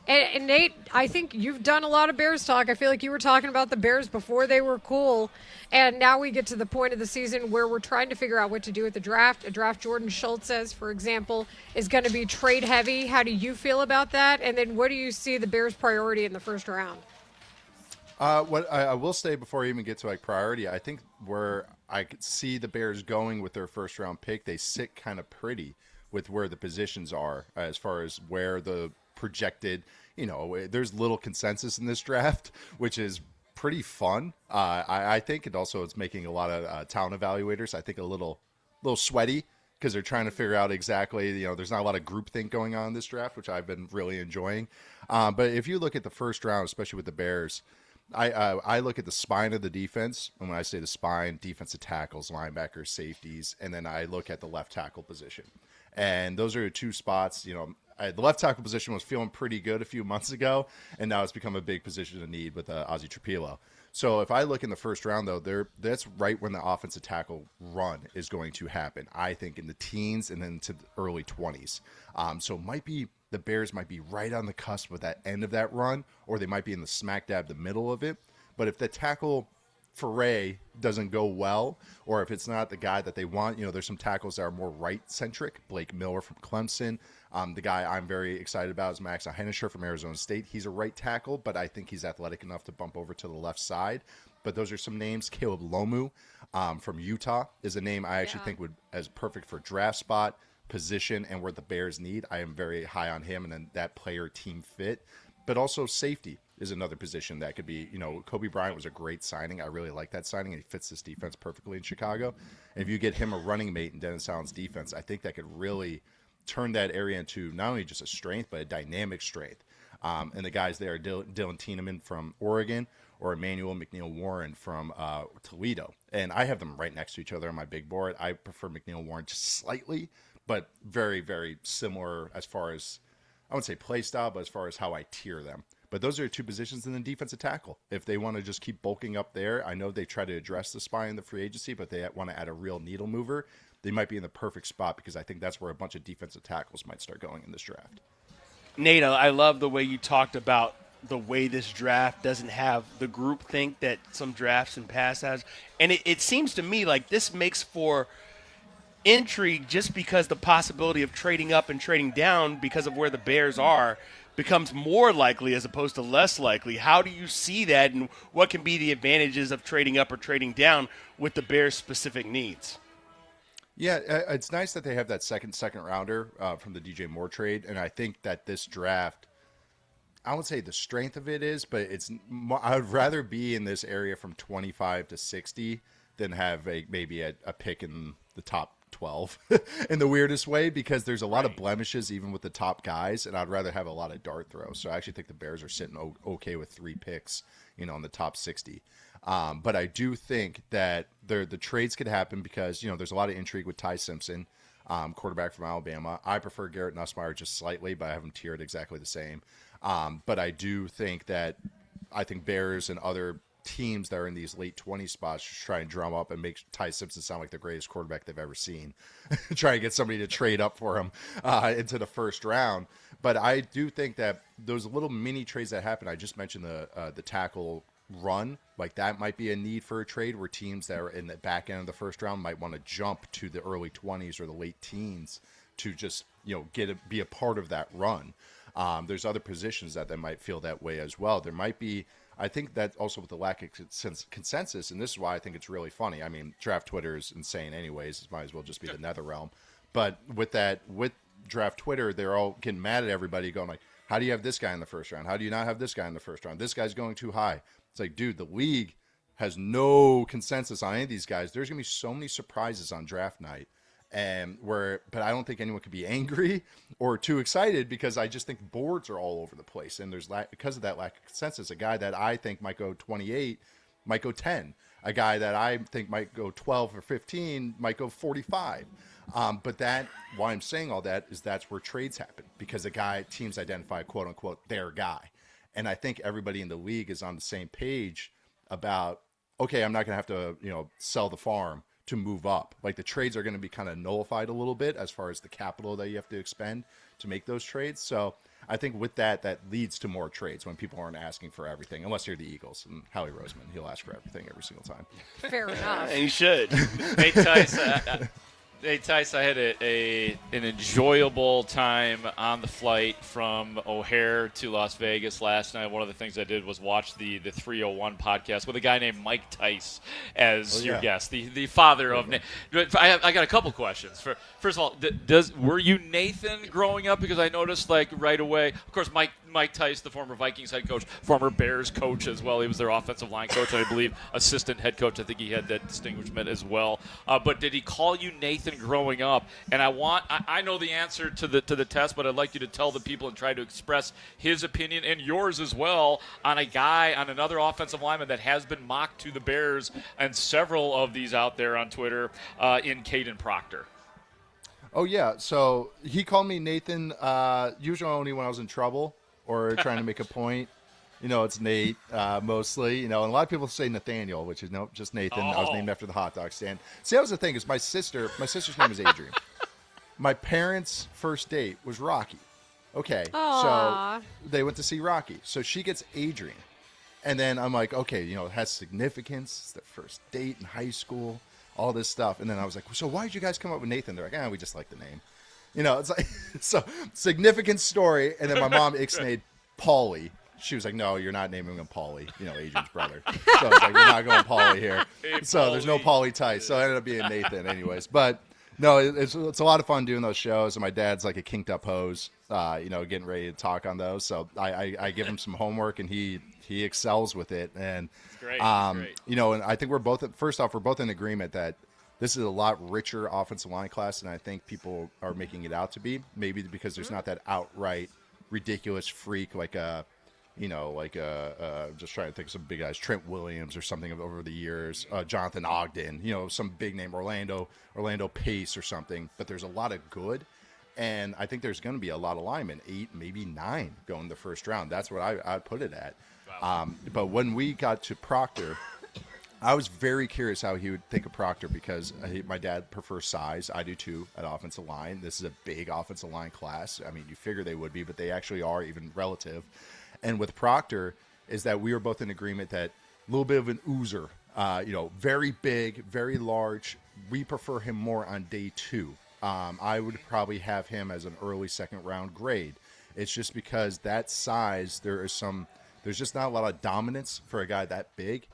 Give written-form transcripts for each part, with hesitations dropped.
And Nate, I think you've done a lot of Bears talk. I feel like you were talking about the Bears before they were cool. And now we get to the point of the season where we're trying to figure out what to do with the draft. A draft Jordan Schultz says, for example, is going to be trade heavy. How do you feel about that? And then what do you see the Bears' priority in the first round? What I will say before I even get to like priority, I think where I could see the Bears going with their first round pick, they sit kind of pretty with where the positions are as far as where the projected, there's little consensus in this draft, which is pretty fun. I think it also it's making a lot of talent evaluators, I think, a little sweaty because they're trying to figure out exactly, there's not a lot of groupthink going on in this draft, which I've been really enjoying. But if you look at the first round, especially with the Bears, I look at the spine of the defense, and when I say the spine, defensive tackles, linebackers, safeties, and then I look at the left tackle position. And those are the two spots. The left tackle position was feeling pretty good a few months ago, and now it's become a big position of need with Ozzie Trapilo. So if I look in the first round, though, that's right when the offensive tackle run is going to happen. I think in the teens and then to the early 20s. So it might be the Bears might be right on the cusp of that end of that run, or they might be in the smack dab the middle of it. But if the tackle foray doesn't go well, or if it's not the guy that they want, there's some tackles that are more right centric. Blake Miller from Clemson. The guy I'm very excited about is Max Hennisher from Arizona State. He's a right tackle, but I think he's athletic enough to bump over to the left side. But those are some names. Caleb Lomu from Utah is a name I actually Yeah. think would as perfect for draft spot, position, and where the Bears need. I am very high on him and then that player team fit. But also safety is another position that could be, Kobe Bryant was a great signing. I really like that signing, and he fits this defense perfectly in Chicago. And if you get him a running mate in Dennis Allen's defense, I think that could really turn that area into not only just a strength, but a dynamic strength. And the guys there are Dylan Tieneman from Oregon or Emmanuel McNeil-Warren from Toledo. And I have them right next to each other on my big board. I prefer McNeil-Warren just slightly, but very, very similar as far as, I wouldn't say play style, but as far as how I tier them. But those are two positions in the defensive tackle. If they want to just keep bulking up there, I know they try to address the spine in the free agency, but they want to add a real needle mover. They might be in the perfect spot because I think that's where a bunch of defensive tackles might start going in this draft. Nate, I love the way you talked about the way this draft doesn't have the group think that some drafts in past has. And it seems to me like this makes for intrigue just because the possibility of trading up and trading down because of where the Bears are becomes more likely as opposed to less likely. How do you see that, and what can be the advantages of trading up or trading down with the Bears' specific needs? Yeah, it's nice that they have that second rounder from the DJ Moore trade, and I think that this draft, I would say the strength of it is, but I would rather be in this area from 25 to 60 than have maybe a pick in the top 12 in the weirdest way, because there's a lot of blemishes even with the top guys, and I'd rather have a lot of dart throws. So I actually think the Bears are sitting okay with 3 picks, in the top 60. But I do think that the trades could happen because, there's a lot of intrigue with Ty Simpson, quarterback from Alabama. I prefer Garrett Nussmeier just slightly, but I have him tiered exactly the same. But I think Bears and other teams that are in these late 20 spots just try and drum up and make Ty Simpson sound like the greatest quarterback they've ever seen. Try and get somebody to trade up for him into the first round. But I do think that those little mini trades that happen, I just mentioned the tackle run, like that might be a need for a trade where teams that are in the back end of the first round might want to jump to the early 20s or the late teens to just be a part of that run. There's other positions that they might feel that way as well. There might be, I think that also with the lack of consensus, and this is why I think it's really funny. I mean, draft Twitter is insane anyways. It might as well just be the nether realm. But with draft Twitter, they're all getting mad at everybody going like, how do you have this guy in the first round? How do you not have this guy in the first round? This guy's going too high. It's like, dude, the league has no consensus on any of these guys. There's going to be so many surprises on draft night. But I don't think anyone could be angry or too excited because I just think boards are all over the place. And because of that lack of consensus, a guy that I think might go 28 might go 10. A guy that I think might go 12 or 15 might go 45. But why I'm saying all that is that's where trades happen because teams identify quote unquote their guy. And I think everybody in the league is on the same page about, okay, I'm not going to have to, sell the farm to move up. Like the trades are going to be kind of nullified a little bit as far as the capital that you have to expend to make those trades. So I think with that leads to more trades when people aren't asking for everything, unless you're the Eagles and Howie Roseman. He'll ask for everything every single time. Fair enough. And you should. Hey, Tice, I had an enjoyable time on the flight from O'Hare to Las Vegas last night. One of the things I did was watch the 301 podcast with a guy named Mike Tice as your guest, the father of I got a couple questions. First of all, were you Nathan growing up? Because I noticed like right away, of course, Mike Tice, the former Vikings head coach, former Bears coach as well. He was their offensive line coach, and I believe assistant head coach. I think he had that distinguishment as well. But did he call you Nathan growing up? And I know the answer to the test, but I'd like you to tell the people and try to express his opinion and yours as well on another offensive lineman that has been mocked to the Bears, and several of these out there on Twitter, in Caden Proctor. Oh, yeah. So he called me Nathan usually only when I was in trouble or trying to make a point. It's Nate mostly. And a lot of people say Nathaniel, which is just Nathan. I was named after the hot dog stand. See, that was the thing is my sister's name is Adrian. My parents' first date was Rocky. Okay. Aww. So they went to see Rocky. So she gets Adrian. And then I'm like, okay, it has significance. It's their first date in high school, all this stuff. And then I was like, so why did you guys come up with Nathan? They're like, we just like the name. It's like, so significant story. And then my mom ixnayed Paulie. She was like, no, you're not naming him Paulie, Adrian's brother. So I was like, we're not going Paulie here. Hey, so there's no Paulie Tice. So I ended up being Nathan anyways. But no, it's a lot of fun doing those shows. And my dad's like a kinked up hose, getting ready to talk on those. So I give him some homework and he excels with it. And, great. and I think we're both in agreement that this is a lot richer offensive line class than I think people are making it out to be. Maybe because there's not that outright ridiculous freak like just trying to think of some big guys, Trent Williams or something over the years, Jonathan Ogden, some big name, Orlando Pace or something. But there's a lot of good, and I think there's going to be a lot of linemen, 8, maybe 9 going the first round. That's what I'd put it at. Wow. But when we got to Proctor, I was very curious how he would think of Proctor because my dad prefers size. I do too at offensive line. This is a big offensive line class. I mean, you figure they would be, but they actually are even relative. And with Proctor is that we were both in agreement that a little bit of an oozer, very big, very large. We prefer him more on day 2. I would probably have him as an early second round grade. It's just because that size, there's just not a lot of dominance for a guy that big.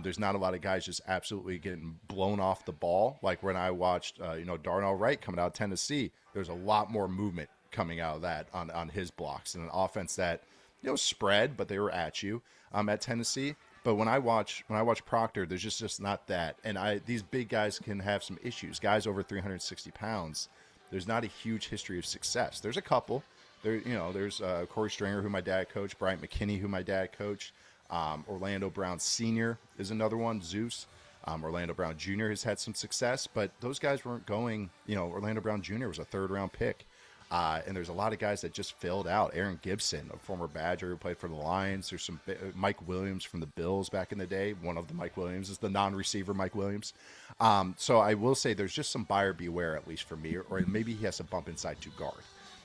There's not a lot of guys just absolutely getting blown off the ball. Like when I watched, Darnell Wright coming out of Tennessee, there's a lot more movement coming out of that on his blocks and an offense that, spread, but they were at you at Tennessee. But when I watch Proctor, there's just not that. And these big guys can have some issues. Guys over 360 pounds, there's not a huge history of success. There's a couple. There's Corey Stringer, who my dad coached, Bryant McKinney, who my dad coached. Orlando Brown Sr. is another one, Zeus. Orlando Brown Jr. has had some success, but those guys weren't going, Orlando Brown Jr. was a 3rd-round pick. And there's a lot of guys that just filled out. Aaron Gibson, a former Badger who played for the Lions. There's some Mike Williams from the Bills back in the day. One of the Mike Williams is the non-receiver Mike Williams. So I will say there's just some buyer beware, at least for me, or maybe he has to bump inside to guard.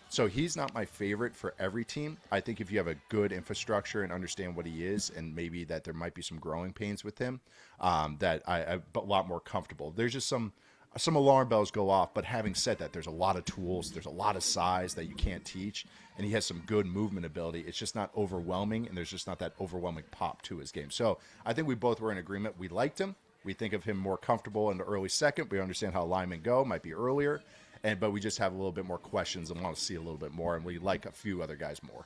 So he's not my favorite for every team. I think if you have a good infrastructure and understand what he is, and maybe that there might be some growing pains with him, that I'm a lot more comfortable. There's just some alarm bells go off, but having said that, there's a lot of tools, there's a lot of size that you can't teach, and he has some good movement ability. It's just not overwhelming, and there's just not that overwhelming pop to his game. So I think we both were in agreement. We liked him. We think of him more comfortable in the early second. We understand how linemen go, might be earlier, but we just have a little bit more questions and want to see a little bit more, and we like a few other guys more.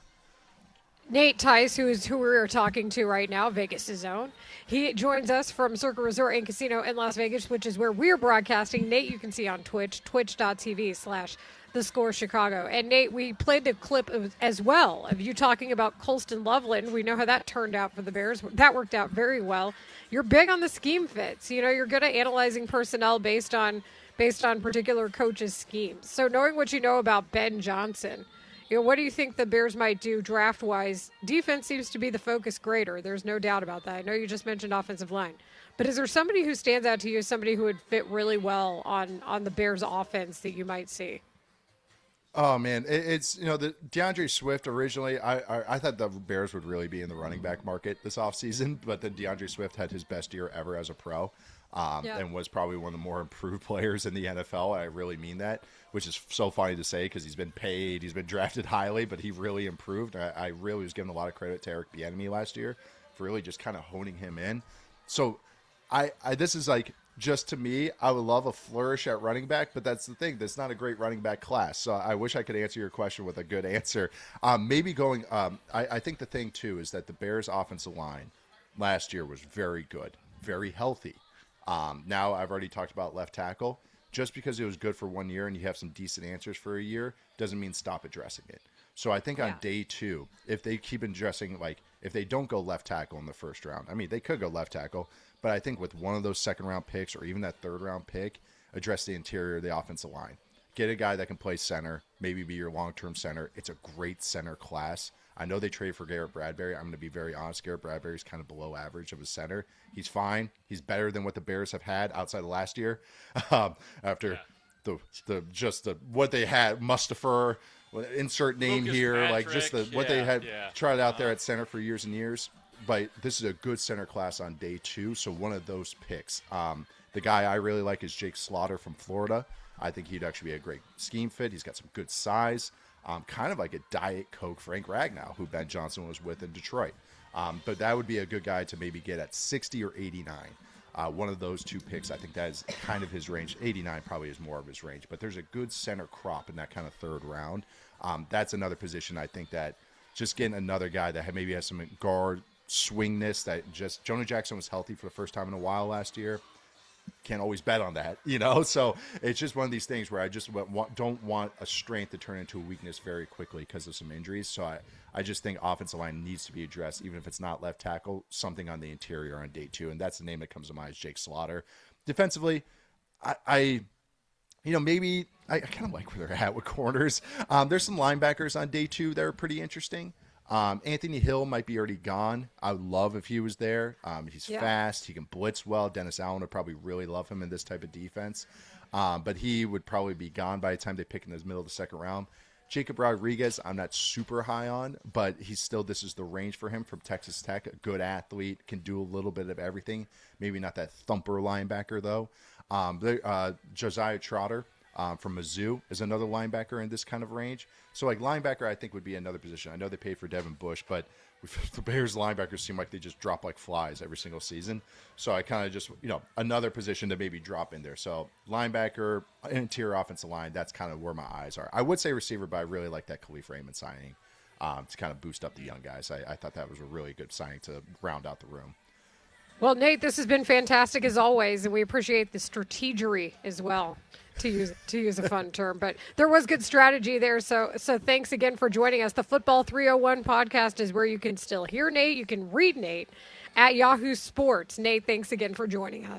Nate Tice, who we're talking to right now, Vegas' own. He joins us from Circa Resort and Casino in Las Vegas, which is where we're broadcasting. Nate, you can see on Twitch, twitch.tv/thescorechicago. And Nate, we played the clip as well of you talking about Colston Loveland. We know how that turned out for the Bears. That worked out very well. You're big on the scheme fits. You're good at analyzing personnel based on particular coaches' schemes. So knowing what you know about Ben Johnson, what do you think the Bears might do draft-wise? Defense seems to be the focus greater. There's no doubt about that. I know you just mentioned offensive line. But is there somebody who stands out to you as somebody who would fit really well on the Bears' offense that you might see? Oh man, it's the DeAndre Swift originally. I thought the Bears would really be in the running back market this offseason, but then DeAndre Swift had his best year ever as a pro, and was probably one of the more improved players in the NFL. I really mean that, which is so funny to say because he's been paid, he's been drafted highly, but he really improved. I really was giving a lot of credit to Eric Bieniemy last year for really just kind of honing him in. So I this is like, just to me, I would love a flourish at running back, but that's the thing. That's not a great running back class. So I wish I could answer your question with a good answer. Maybe going, I think the thing, too, is that the Bears' offensive line last year was very good, very healthy. Now I've already talked about left tackle. Just because it was good for 1 year and you have some decent answers for a year doesn't mean stop addressing it. So I think on day 2, if they keep addressing, like if they don't go left tackle in the first round, I mean, they could go left tackle, but I think with one of those second-round picks or even that third-round pick, address the interior of the offensive line. Get a guy that can play center, maybe be your long-term center. It's a great center class. I know they traded for Garrett Bradbury. I'm going to be very honest. Garrett Bradbury's kind of below average of a center. He's fine. He's better than what the Bears have had outside of last year. After what they had, Mustapher, insert name Lucas here, Patrick, like just what they had tried out there at center for years and years. But this is a good center class on day 2, so one of those picks. The guy I really like is Jake Slaughter from Florida. I think he'd actually be a great scheme fit. He's got some good size, kind of like a Diet Coke Frank Ragnow, who Ben Johnson was with in Detroit. But that would be a good guy to maybe get at 60 or 89. One of those 2 picks, I think that is kind of his range. 89 probably is more of his range, but there's a good center crop in that kind of third round. That's another position I think that just getting another guy that maybe has some guard swingness that just Jonah Jackson was healthy for the first time in a while last year. Can't always bet on that, So it's just one of these things where I just don't want a strength to turn into a weakness very quickly because of some injuries. So I just think offensive line needs to be addressed, even if it's not left tackle, something on the interior on day 2. And that's the name that comes to mind is Jake Slaughter. Defensively, maybe I kind of like where they're at with corners. There's some linebackers on day 2 that are pretty interesting. Anthony Hill might be already gone. I would love if he was there. He's fast. He can blitz well. Dennis Allen would probably really love him in this type of defense. But he would probably be gone by the time they pick in the middle of the second round. Jacob Rodriguez, I'm not super high on, but this is the range for him from Texas Tech. A good athlete, can do a little bit of everything. Maybe not that thumper linebacker, though. Josiah Trotter. From Mizzou is another linebacker in this kind of range. So like linebacker, I think would be another position. I know they paid for Devin Bush, but the Bears linebackers seem like they just drop like flies every single season. So I kind of just, another position to maybe drop in there. So linebacker, interior offensive line, that's kind of where my eyes are. I would say receiver, but I really like that Khalif Raymond signing to kind of boost up the young guys. I thought that was a really good signing to round out the room. Well, Nate, this has been fantastic as always, and we appreciate the strategery as well, to use a fun term. But there was good strategy there, so thanks again for joining us. The Football 301 podcast is where you can still hear Nate. You can read Nate at Yahoo Sports. Nate, thanks again for joining us.